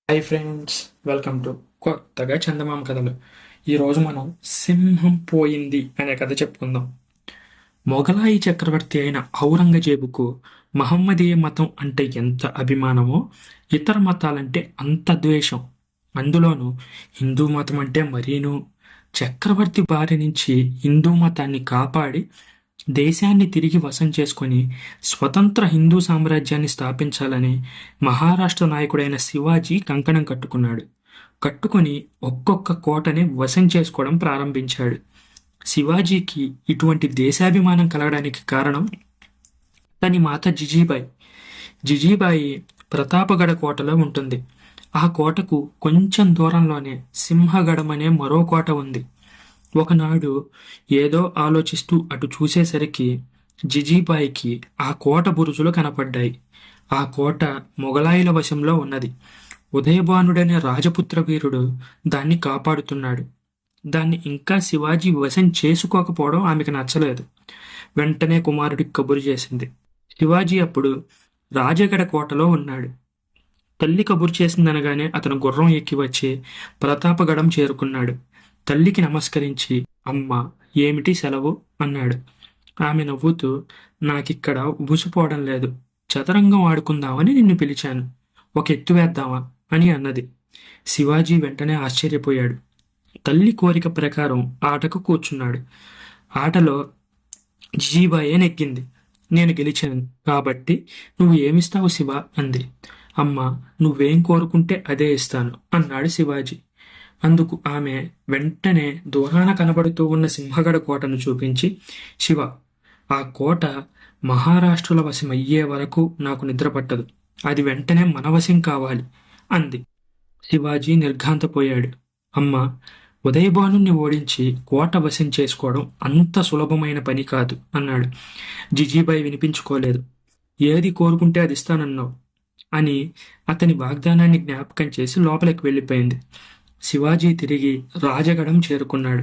Hi friends, welcome to కొత్తగా చందమామ కథలు. ఈరోజు మనం సింహం పోయింది అనే కథ చెప్పుకుందాం. మొఘలాయి చక్రవర్తి అయిన ఔరంగజేబుకు మహమ్మదీయ మతం అంటే ఎంత అభిమానమో, ఇతర మతాలంటే అంత ద్వేషం. అందులోనూ హిందూ మతం అంటే మరీను. చక్రవర్తి బారి నుంచి హిందూ మతాన్ని కాపాడి దేశాన్ని తిరిగి వశం చేసుకొని స్వతంత్ర హిందూ సామ్రాజ్యాన్ని స్థాపించాలని మహారాష్ట్ర నాయకుడైన శివాజీ కంకణం కట్టుకొని ఒక్కొక్క కోటని వశం చేసుకోవడం ప్రారంభించాడు. శివాజీకి ఇటువంటి దేశాభిమానం కలగడానికి కారణం తన మాత జిజీబాయి ప్రతాపగఢ కోటలో ఉంటుంది. ఆ కోటకు కొంచెం దూరంలోనే సింహగఢం అనే మరో కోట ఉంది. ఒకనాడు ఏదో ఆలోచిస్తూ అటు చూసేసరికి జిజీబాయికి ఆ కోట బురుజులు కనపడ్డాయి. ఆ కోట మొఘలాయుల వశంలో ఉన్నది. ఉదయభానుడనే రాజపుత్ర వీరుడు దాన్ని కాపాడుతున్నాడు. దాన్ని ఇంకా శివాజీ వశం చేసుకోకపోవడం ఆమెకు నచ్చలేదు. వెంటనే కుమారుడికి కబురు చేసింది. శివాజీ అప్పుడు రాజగఢ కోటలో ఉన్నాడు. తల్లి కబురు చేసిందనగానే అతను గుర్రం ఎక్కి వచ్చి ప్రతాపగఢం చేరుకున్నాడు. తల్లికి నమస్కరించి, అమ్మా, ఏమిటి సెలవు అన్నాడు. ఆమె నవ్వుతూ, నాకిక్కడ ఉబుసుపోవడం లేదు, చదరంగం ఆడుకుందామని నిన్ను పిలిచాను, ఒక ఎత్తు వేద్దామా అని అన్నది. శివాజీ వెంటనే ఆశ్చర్యపోయాడు. తల్లి కోరిక ప్రకారం ఆటకు కూర్చున్నాడు. ఆటలో జిజీబాయే నెగ్గింది. నేను గెలిచాను కాబట్టి నువ్వు ఏమిస్తావు శివ అంది. అమ్మా, నువ్వేం కోరుకుంటే అదే ఇస్తాను అన్నాడు శివాజీ. అందుకు ఆమె వెంటనే దూరాన కనబడుతూ ఉన్న సింహగఢ కోటను చూపించి, శివ, ఆ కోట మహారాష్ట్రుల వశం అయ్యే వరకు నాకు నిద్ర పట్టదు, అది వెంటనే మన వశం కావాలి అంది. శివాజీ నిర్ఘాంతపోయాడు. అమ్మ, ఉదయభానుని ఓడించి కోట వశం చేసుకోవడం అంత సులభమైన పని కాదు అన్నాడు. జిజీబాయి వినిపించుకోలేదు. ఏది కోరుకుంటే అది ఇస్తానన్నావు అని అతని వాగ్దానాన్ని జ్ఞాపకం చేసి లోపలికి వెళ్ళిపోయింది. శివాజీ తిరిగి రాజగఢం చేరుకున్నాడు.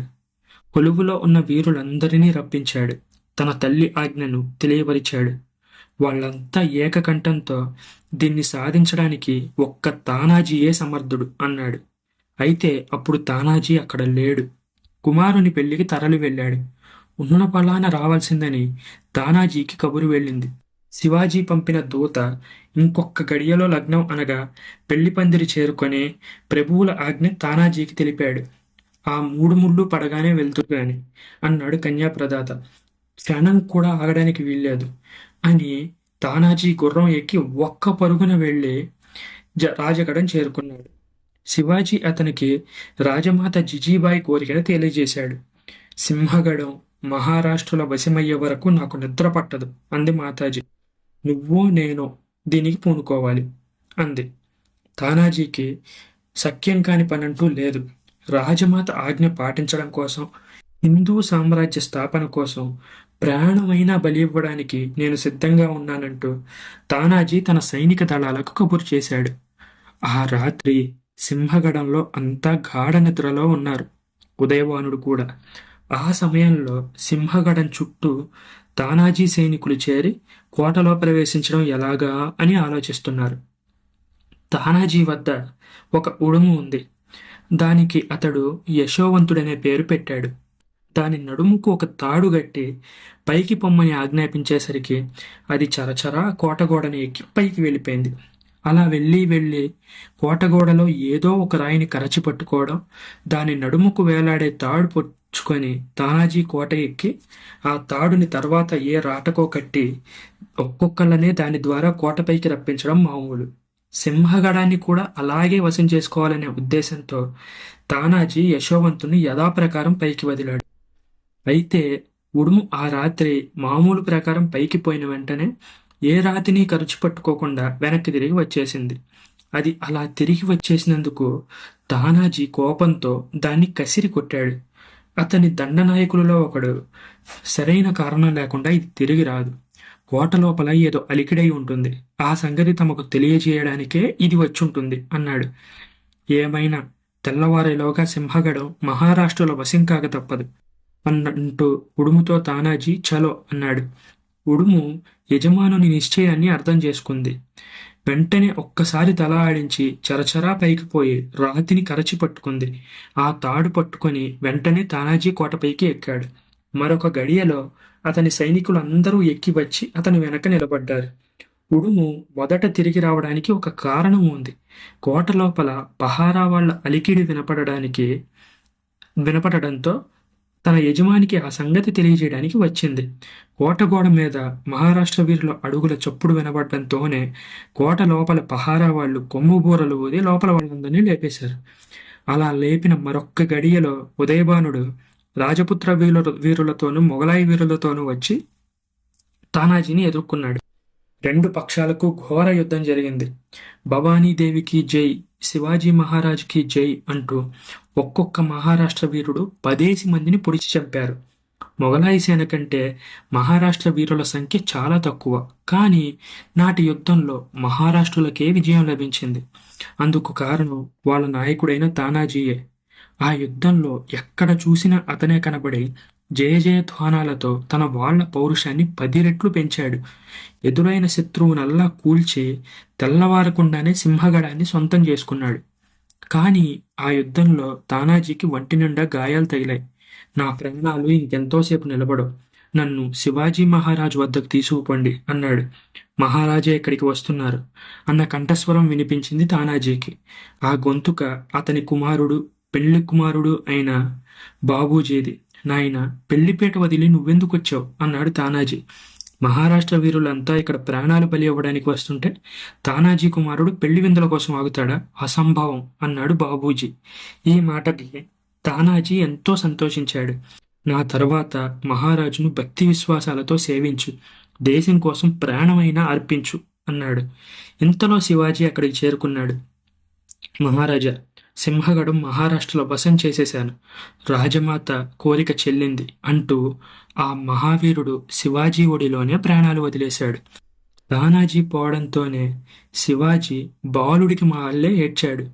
కొలువులో ఉన్న వీరులందరినీ రప్పించాడు. తన తల్లి ఆజ్ఞను తెలియపరిచాడు. వాళ్ళంతా ఏకకంఠంతో దీన్ని సాధించడానికి ఒక్క తానాజీయే సమర్థుడు అన్నాడు. అయితే అప్పుడు తానాజీ అక్కడ లేడు. కుమారుని పెళ్లికి తరలి వెళ్ళాడు. ఉన్న పలాన రావాల్సిందని తానాజీకి కబురు వెళ్ళింది. శివాజీ పంపిన దూత ఇంకొక గడియలో లగ్నం అనగా పెళ్లి పందిరి చేరుకొని ప్రభువుల ఆజ్ఞ తానాజీకి తెలిపాడు. ఆ 3 ముళ్ళు పడగానే వెళ్తుగాని అన్నాడు కన్యాప్రదాత. క్షణం కూడా ఆగడానికి వీల్లేదు అని తానాజీ గుర్రం ఎక్కి ఒక్క పరుగున వెళ్ళి రాజగఢం చేరుకున్నాడు. శివాజీ అతనికి రాజమాత జిజీబాయి కోరికను తెలియజేశాడు. సింహగఢం మహారాష్ట్రుల వశమయ్యే వరకు నాకు నిద్ర పట్టదు అంది మాతాజీ. నువ్వో నేనో దీనికి పూనుకోవాలి అంది. తానాజీకి సఖ్యం కాని పనంటూ లేదు. రాజమాత ఆజ్ఞ పాటించడం కోసం, హిందూ సామ్రాజ్య స్థాపన కోసం ప్రాణమైనా బలి ఇవ్వడానికి నేను సిద్ధంగా ఉన్నానంటూ తానాజీ తన సైనిక దళాలకు కబురు చేశాడు. ఆ రాత్రి సింహగఢంలో అంతా గాఢ నిద్రలో ఉన్నారు, ఉదయభానుడు కూడా. ఆ సమయంలో సింహగఢం చుట్టూ తానాజీ సైనికులు చేరి కోటలో ప్రవేశించడం ఎలాగా అని ఆలోచిస్తున్నారు. తానాజీ వద్ద ఒక ఉడుము ఉంది. దానికి అతడు యశోవంతుడనే పేరు పెట్టాడు. దాని నడుముకు ఒక తాడు గట్టి పైకి పొమ్మని ఆజ్ఞాపించేసరికి అది చరచరా కోటగోడని ఎక్కి పైకి వెళ్ళిపోయింది. అలా వెళ్ళి కోటగోడలో ఏదో ఒక రాయిని కరచి పట్టుకోవడం, దాని నడుముకు వేలాడే తాడు పుచ్చుకొని తానాజీ కోట ఎక్కి ఆ తాడుని తర్వాత ఏ రాటకో కట్టి ఒక్కొక్కళ్ళనే దాని ద్వారా కోటపైకి రప్పించడం మామూలు. సింహగఢాన్ని కూడా అలాగే వశం చేసుకోవాలనే ఉద్దేశంతో తానాజీ యశోవంతుని యథాప్రకారం పైకి వదిలాడు. అయితే ఉడుము ఆ రాత్రి మామూలు ప్రకారం పైకి పోయిన వెంటనే ఏ రాతిని ఖర్చు పట్టుకోకుండా వెనక్కి తిరిగి వచ్చేసింది. అది అలా తిరిగి వచ్చేసినందుకు తానాజీ కోపంతో దాన్ని కసిరి కొట్టాడు. అతని దండనాయకులలో ఒకడు, సరైన కారణం లేకుండా ఇది తిరిగి రాదు, కోట లోపల ఏదో అలికిడై ఉంటుంది, ఆ సంగతి తమకు తెలియజేయడానికే ఇది వచ్చుంటుంది అన్నాడు. ఏమైనా తెల్లవారేలోగా సింహగఢం మహారాష్ట్రలో వశం కాక తప్పదు అన్నంటూ ఉడుముతో తానాజీ చలో అన్నాడు. ఉడుము యజమానుని నిశ్చయాన్ని అర్థం చేసుకుంది. వెంటనే ఒక్కసారి తల ఆడించి చరచరా పైకి పోయి రాతిని కరచి పట్టుకుంది. ఆ తాడు పట్టుకొని వెంటనే తానాజీ కోటపైకి ఎక్కాడు. మరొక గడియలో అతని సైనికులందరూ ఎక్కి వచ్చి అతని వెనక నిలబడ్డారు. ఉడుము మొదట తిరిగి రావడానికి ఒక కారణం ఉంది. కోట లోపల పహారా వాళ్ళ అలికిడి వినపడడంతో తన యజమానికి ఆ సంగతి తెలియజేయడానికి వచ్చింది. కోట గోడ మీద మహారాష్ట్ర వీరుల అడుగుల చప్పుడు వినబడడంతోనే కోట లోపల పహారా వాళ్ళు కొమ్ము బూరలు ఊది లోపల వాళ్ళందరినీ లేపేశారు. అలా లేపిన మరొక్క గడియలో ఉదయభానుడు రాజపుత్ర వీరులతోనూ మొగలాయి వీరులతోనూ వచ్చి తానాజీని ఎదుర్కొన్నాడు. రెండు పక్షాలకు ఘోర యుద్ధం జరిగింది. భవానీదేవికి జై, శివాజీ మహారాజ్కి జై అంటూ ఒక్కొక్క మహారాష్ట్ర వీరుడు 10 మందిని పొడిచి చంపారు. మొగలాయి సేన కంటే మహారాష్ట్ర వీరుల సంఖ్య చాలా తక్కువ. కానీ నాటి యుద్ధంలో మహారాష్ట్రులకే విజయం లభించింది. అందుకు కారణం వాళ్ళ నాయకుడైన తానాజీయే. ఆ యుద్ధంలో ఎక్కడ చూసినా అతనే కనబడి జయజయధ్వానాలతో తన వాళ్ల పౌరుషాన్ని 10 రెట్లు పెంచాడు. ఎదురైన శత్రువునల్లా కూల్చి తెల్లవారకుండానే సింహగడాన్ని సొంతం చేసుకున్నాడు. కానీ ఆ యుద్ధంలో తానాజీకి వంటి నిండా గాయాలు తగిలాయి. నా ప్రాణాలు ఇంకెంతోసేపు నిలబడవు, నన్ను శివాజీ మహారాజు వద్దకు తీసుకుపోండి అన్నాడు. మహారాజా ఇక్కడికి వస్తున్నారు అన్న కంఠస్వరం వినిపించింది తానాజీకి. ఆ గొంతుక అతని కుమారుడు, పెళ్లి కుమారుడు అయిన బాబూజీది. నాయనా, పెళ్లిపేట వదిలి నువ్వెందుకొచ్చావు అన్నాడు తానాజీ. మహారాష్ట్ర వీరులంతా ఇక్కడ ప్రాణాలు బలి ఇవ్వడానికి వస్తుంటే తానాజీ కుమారుడు పెళ్లి విందుల కోసం ఆగుతాడా? అసంభవం అన్నాడు బాబూజీ. ఈ మాటకి తానాజీ ఎంతో సంతోషించాడు. నా తర్వాత మహారాజును భక్తి విశ్వాసాలతో సేవించు, దేశం కోసం ప్రాణమైనా అర్పించు అన్నాడు. ఇంతలో శివాజీ అక్కడికి చేరుకున్నాడు. మహారాజా, సింహగడం మహారాష్ట్రలో వశం చేసేశాను, రాజమాత కోరిక చెల్లింది అంటూ ఆ మహావీరుడు శివాజీ ఒడిలోనే ప్రాణాలు వదిలేశాడు. తానాజీ పోవడంతోనే శివాజీ బాలుడికి మాల్లే ఏడ్చాడు.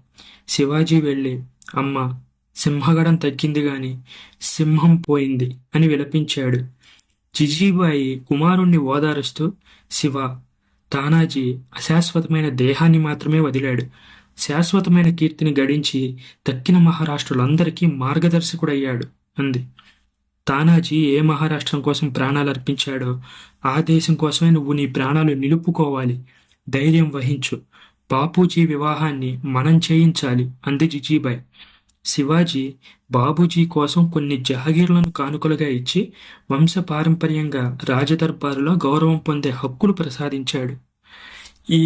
శివాజీ వెళ్ళి, అమ్మ, సింహగడం తగ్గింది గాని సింహం పోయింది అని విలపించాడు. జిజీబాయి కుమారుణ్ణి ఓదారుస్తూ, శివ, తానాజీ అశాశ్వతమైన దేహాన్ని మాత్రమే వదిలాడు, శాశ్వతమైన కీర్తిని గడించి తక్కిన మహారాష్ట్రులందరికీ మార్గదర్శకుడయ్యాడు అంది. తానాజీ ఏ మహారాష్ట్రం కోసం ప్రాణాలు అర్పించాడో ఆ దేశం కోసమే నువ్వు నీ ప్రాణాలు నిలుపుకోవాలి. ధైర్యం వహించు. బాపూజీ వివాహాన్ని మనం చేయించాలి అంది జిజీబాయ్. శివాజీ బాబూజీ కోసం కొన్ని జహాగీర్లను కానుకలుగా ఇచ్చి వంశపారంపర్యంగా రాజదర్బారులో గౌరవం పొందే హక్కులు ప్రసాదించాడు. ఈ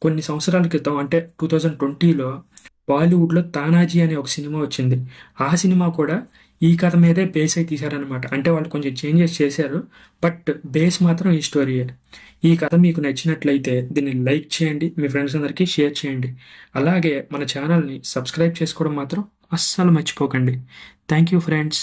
కొన్ని సంవత్సరాల క్రితం అంటే 2020లో బాలీవుడ్లో తానాజీ అనే ఒక సినిమా వచ్చింది. ఆ సినిమా కూడా ఈ కథ మీదే బేస్ అయి తీశారనమాట. అంటే వాళ్ళు కొంచెం చేంజెస్ చేశారు, బట్ బేస్ మాత్రం ఈ స్టోరీయే. ఈ కథ మీకు నచ్చినట్లయితే దీన్ని లైక్ చేయండి, మీ ఫ్రెండ్స్ అందరికీ షేర్ చేయండి. అలాగే మన ఛానల్ని సబ్స్క్రైబ్ చేసుకోవడం మాత్రం అస్సలు మర్చిపోకండి. Thank you friends.